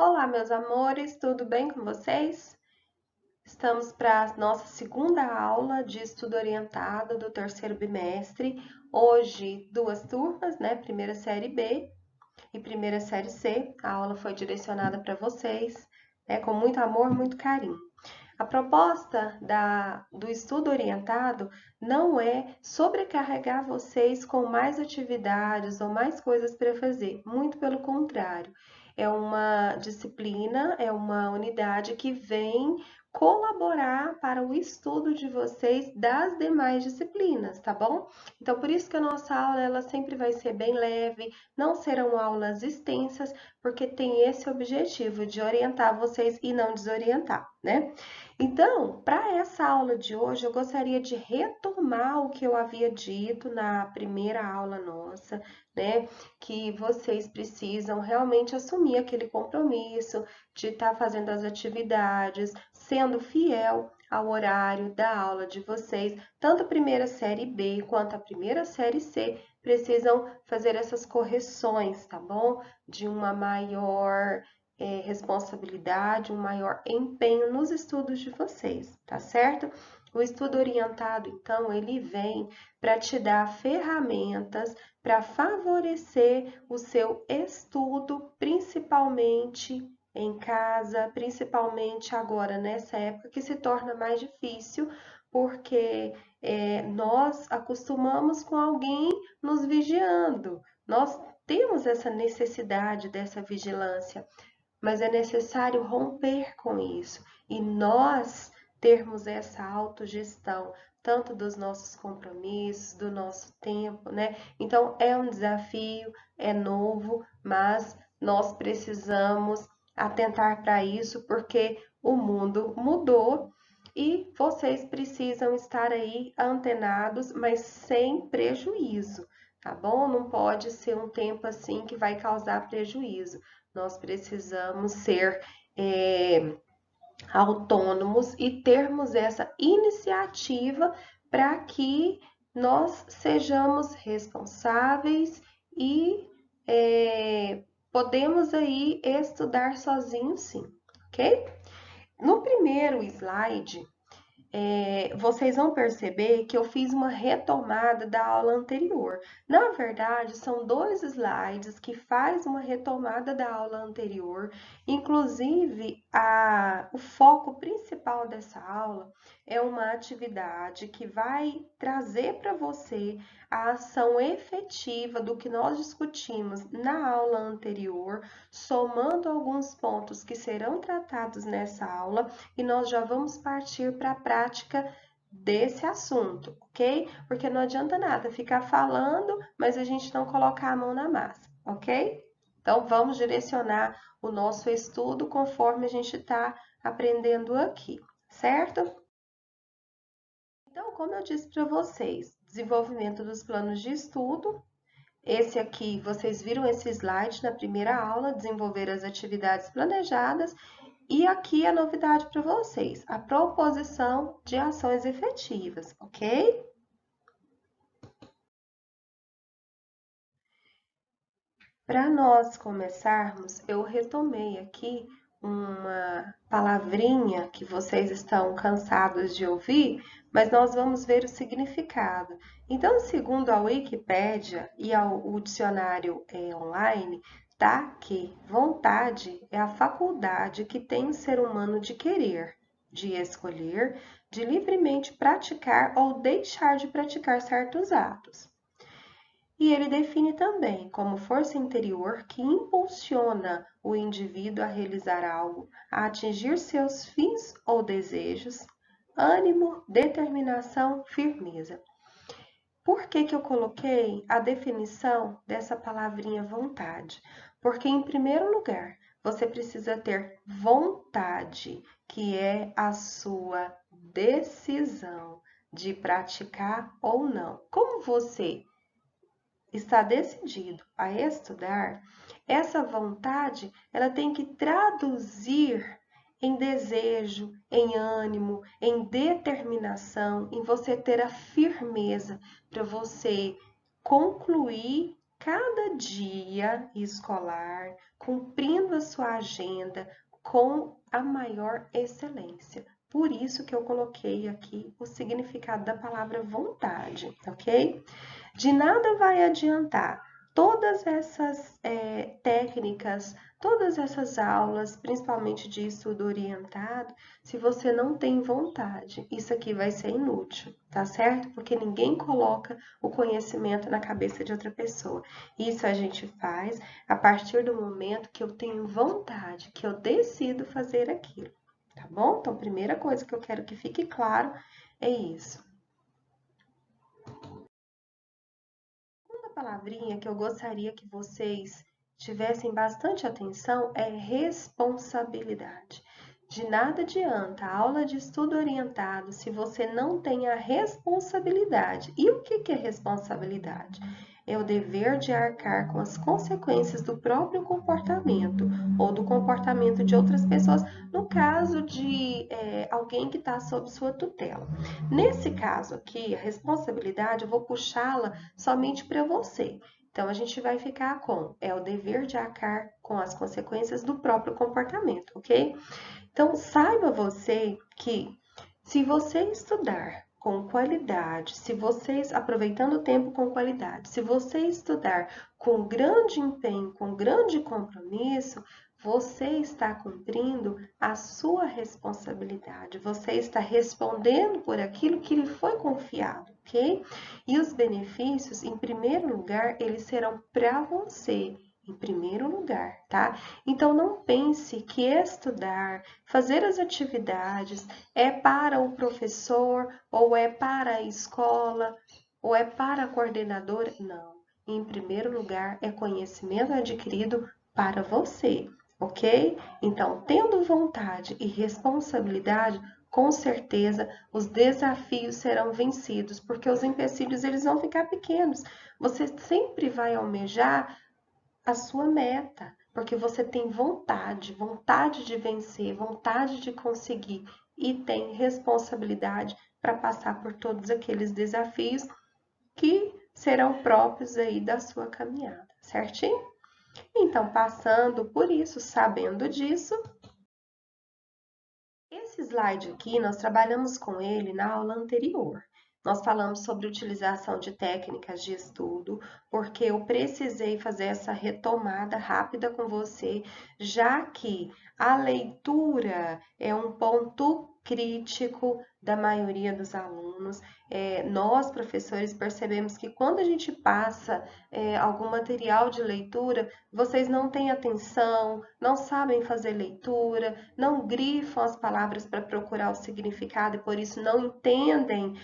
Olá, meus amores, tudo bem com vocês? Estamos para a nossa segunda aula de estudo orientado do terceiro bimestre. Hoje, duas turmas, né? Primeira série B e primeira série C. A aula foi direcionada para vocês, né? Com muito amor, muito carinho. A proposta do estudo orientado não é sobrecarregar vocês com mais atividades ou mais coisas para fazer, muito pelo contrário. É uma disciplina, é uma unidade que vem colaborar para o estudo de vocês das demais disciplinas, tá bom? Então, por isso que a nossa aula ela sempre vai ser bem leve, não serão aulas extensas, porque tem esse objetivo de orientar vocês e não desorientar, né? Então, para essa aula de hoje, eu gostaria de retomar o que eu havia dito na primeira aula nossa, né? Que vocês precisam realmente assumir aquele compromisso de estar fazendo as atividades, sendo fiel ao horário da aula de vocês. Tanto a primeira série B quanto a primeira série C precisam fazer essas correções, tá bom? De uma maior responsabilidade, um maior empenho nos estudos de vocês, tá certo? O estudo orientado, então, ele vem para te dar ferramentas para favorecer o seu estudo, principalmente em casa, principalmente agora nessa época que se torna mais difícil, porque nós acostumamos com alguém nos vigiando, nós temos essa necessidade dessa vigilância, mas é necessário romper com isso e nós termos essa autogestão, tanto dos nossos compromissos, do nosso tempo, né? Então é um desafio, é novo, mas nós precisamos atentar para isso porque o mundo mudou e vocês precisam estar aí antenados, mas sem prejuízo, tá bom? Não pode ser um tempo assim que vai causar prejuízo. Nós precisamos ser autônomos e termos essa iniciativa para que nós sejamos responsáveis e podemos aí estudar sozinhos, sim, ok? No primeiro slide, vocês vão perceber que eu fiz uma retomada da aula anterior. Na verdade, são dois slides que faz uma retomada da aula anterior. Inclusive, o foco principal dessa aula é uma atividade que vai trazer para você a ação efetiva do que nós discutimos na aula anterior, somando alguns pontos que serão tratados nessa aula e nós já vamos partir para a prática desse assunto, ok? Porque não adianta nada ficar falando, mas a gente não colocar a mão na massa, ok? Então, vamos direcionar o nosso estudo conforme a gente está aprendendo aqui, certo? Então, como eu disse para vocês, desenvolvimento dos planos de estudo. Esse aqui, vocês viram esse slide na primeira aula, desenvolver as atividades planejadas. E aqui a novidade para vocês, a proposição de ações efetivas, ok? Para nós começarmos, eu retomei aqui uma palavrinha que vocês estão cansados de ouvir, mas nós vamos ver o significado. Então, segundo a Wikipédia e o dicionário online, tá que vontade é a faculdade que tem o ser humano de querer, de escolher, de livremente praticar ou deixar de praticar certos atos. E ele define também como força interior que impulsiona o indivíduo a realizar algo, a atingir seus fins ou desejos, ânimo, determinação, firmeza. Por que que eu coloquei a definição dessa palavrinha vontade? Porque, em primeiro lugar, você precisa ter vontade, que é a sua decisão de praticar ou não. Como você está decidido a estudar, essa vontade ela tem que traduzir em desejo, em ânimo, em determinação, em você ter a firmeza para você concluir cada dia escolar, cumprindo a sua agenda com a maior excelência. Por isso que eu coloquei aqui o significado da palavra vontade, ok? De nada vai adiantar todas essas técnicas, todas essas aulas, principalmente de estudo orientado, se você não tem vontade. Isso aqui vai ser inútil, tá certo? Porque ninguém coloca o conhecimento na cabeça de outra pessoa. Isso a gente faz a partir do momento que eu tenho vontade, que eu decido fazer aquilo, tá bom? Então, primeira coisa que eu quero que fique claro é isso. Uma palavrinha que eu gostaria que vocês tivessem bastante atenção é responsabilidade. De nada adianta a aula de estudo orientado se você não tem a responsabilidade. E o que é responsabilidade? É o dever de arcar com as consequências do próprio comportamento ou do comportamento de outras pessoas, no caso de alguém que está sob sua tutela. Nesse caso aqui, a responsabilidade, eu vou puxá-la somente para você. Então, a gente vai ficar com, é o dever de arcar com as consequências do próprio comportamento, ok? Então, saiba você que se você estudar com qualidade, se vocês aproveitando o tempo com qualidade, se você estudar com grande empenho, com grande compromisso, você está cumprindo a sua responsabilidade, você está respondendo por aquilo que lhe foi confiado, ok? E os benefícios, em primeiro lugar, eles serão para você, em primeiro lugar, tá? Então, não pense que estudar, fazer as atividades é para o professor, ou é para a escola, ou é para a coordenadora. Não. Em primeiro lugar, é conhecimento adquirido para você, ok? Então, tendo vontade e responsabilidade, com certeza os desafios serão vencidos, porque os empecilhos eles vão ficar pequenos. Você sempre vai almejar a sua meta, porque você tem vontade, vontade de vencer, vontade de conseguir e tem responsabilidade para passar por todos aqueles desafios que serão próprios aí da sua caminhada, certinho? Então, passando por isso, sabendo disso, esse slide aqui, nós trabalhamos com ele na aula anterior. Nós falamos sobre utilização de técnicas de estudo, porque eu precisei fazer essa retomada rápida com você, já que a leitura é um ponto crítico da maioria dos alunos. Nós, professores, percebemos que quando a gente passa algum material de leitura, vocês não têm atenção, não sabem fazer leitura, não grifam as palavras para procurar o significado e por isso não entendem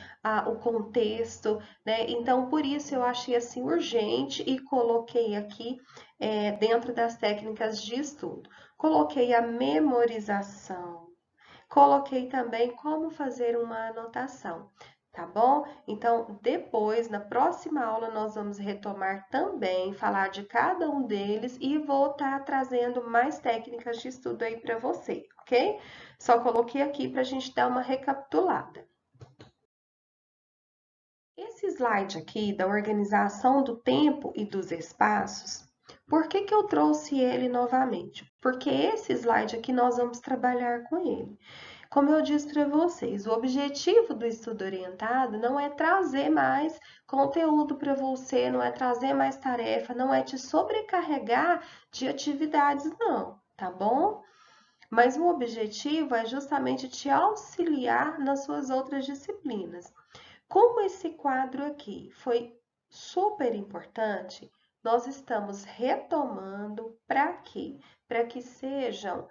o contexto, né? Então, por isso eu achei assim urgente e coloquei aqui dentro das técnicas de estudo. Coloquei a memorização, coloquei também como fazer uma anotação. Tá bom? Então, depois, na próxima aula, nós vamos retomar também, falar de cada um deles e vou estar trazendo mais técnicas de estudo aí para você, ok? Só coloquei aqui para a gente dar uma recapitulada. Esse slide aqui da organização do tempo e dos espaços, por que eu trouxe ele novamente? Porque esse slide aqui nós vamos trabalhar com ele. Como eu disse para vocês, o objetivo do estudo orientado não é trazer mais conteúdo para você, não é trazer mais tarefa, não é te sobrecarregar de atividades, não, tá bom? Mas o objetivo é justamente te auxiliar nas suas outras disciplinas. Como esse quadro aqui foi super importante, nós estamos retomando para quê? Para que sejam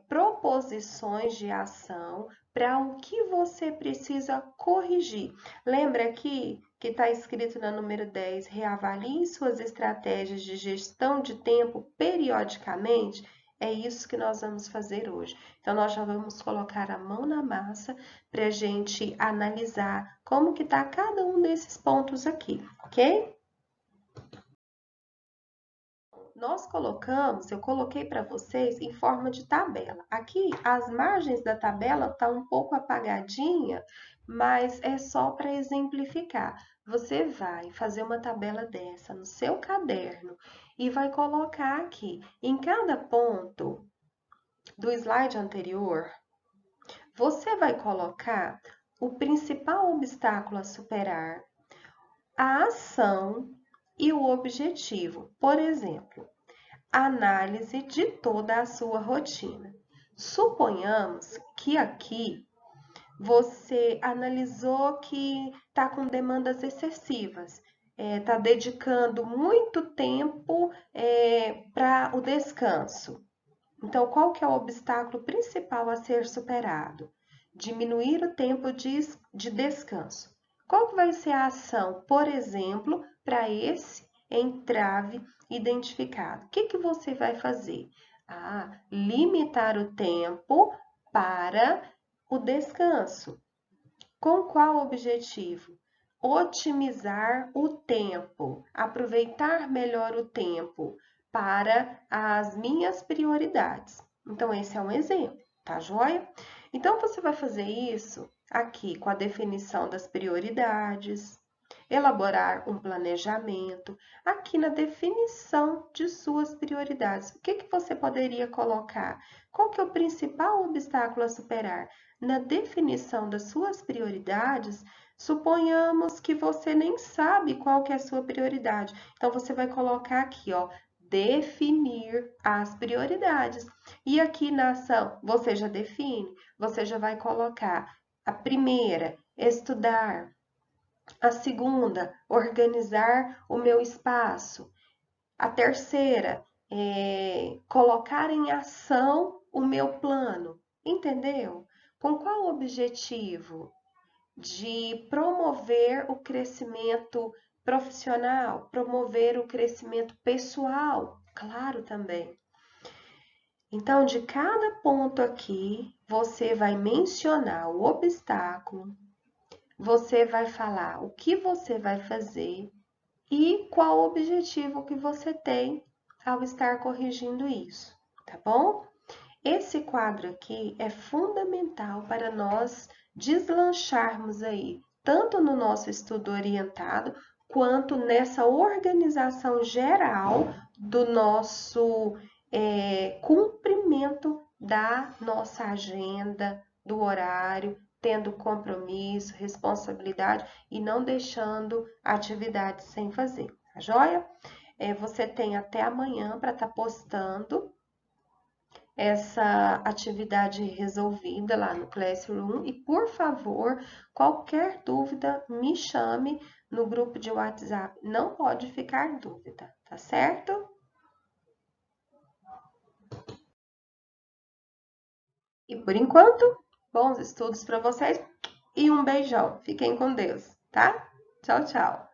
proposições de ação para o que você precisa corrigir. Lembra aqui que está escrito na número 10, reavalie suas estratégias de gestão de tempo periodicamente? É isso que nós vamos fazer hoje. Então, nós já vamos colocar a mão na massa para a gente analisar como que está cada um desses pontos aqui, ok? Eu coloquei para vocês em forma de tabela. Aqui, as margens da tabela tá um pouco apagadinha, mas é só para exemplificar. você vai fazer uma tabela dessa no seu caderno e vai colocar aqui, em cada ponto do slide anterior, você vai colocar o principal obstáculo a superar, a ação e o objetivo. Por exemplo, análise de toda a sua rotina. Suponhamos que aqui você analisou que está com demandas excessivas, está dedicando muito tempo para o descanso. Então, qual que é o obstáculo principal a ser superado? Diminuir o tempo de descanso. Qual que vai ser a ação, por exemplo, para esse entrave identificado? O que que você vai fazer? Limitar o tempo para o descanso. Com qual objetivo? Otimizar o tempo, aproveitar melhor o tempo para as minhas prioridades. Então, esse é um exemplo, tá joia? Então, você vai fazer isso aqui com a definição das prioridades, elaborar um planejamento, aqui na definição de suas prioridades. O que que você poderia colocar? Qual que é o principal obstáculo a superar? Na definição das suas prioridades, suponhamos que você nem sabe qual que é a sua prioridade. Então, você vai colocar aqui, ó, definir as prioridades. E aqui na ação, você já define, você já vai colocar a primeira, estudar. A segunda, organizar o meu espaço. A terceira, colocar em ação o meu plano. Entendeu? Com qual objetivo? De promover o crescimento profissional, promover o crescimento pessoal, claro também. Então, de cada ponto aqui, você vai mencionar o obstáculo, você vai falar o que você vai fazer e qual o objetivo que você tem ao estar corrigindo isso, tá bom? Esse quadro aqui é fundamental para nós deslancharmos aí, tanto no nosso estudo orientado, quanto nessa organização geral do nosso cumprimento da nossa agenda, do horário, tendo compromisso, responsabilidade e não deixando atividades sem fazer, tá joia? Você tem até amanhã para estar postando essa atividade resolvida lá no Classroom e, por favor, qualquer dúvida, me chame no grupo de WhatsApp. Não pode ficar dúvida, tá certo? E por enquanto, bons estudos para vocês e um beijão. Fiquem com Deus, tá? Tchau, tchau.